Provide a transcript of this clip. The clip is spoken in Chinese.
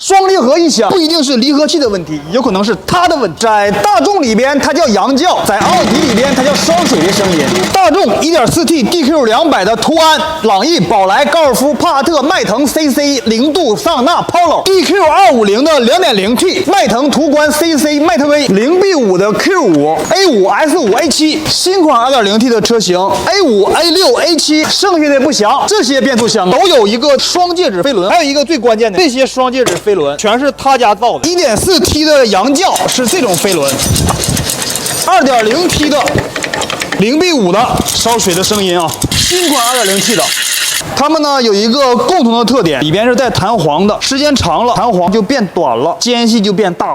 双离合一响，不一定是离合器的问题，有可能是它的问题。在大众里边，它叫羊叫；在奥迪里边，它叫双水的声音。大众 1.4T DQ200的途安、朗逸、宝来、高尔夫、帕萨特、迈腾 CC、零度、桑塔纳、Polo；DQ250的 2.0T， 迈腾、途观、CC、迈特威；0B5的 Q5、A5、S5、A7， 新款 2.0T 的车型 A5、A6、A7， 剩下的不详。这些变速箱都有一个双介质飞轮，还有一个最关键的，这些双介质飞轮全是他家造的。1.4T 的羊叫是这种飞轮，2.0T 的0B5的烧水的声音啊，新款 2.0T 的。它们呢有一个共同的特点，里边是带弹簧的，时间长了弹簧就变短了，间隙就变大了。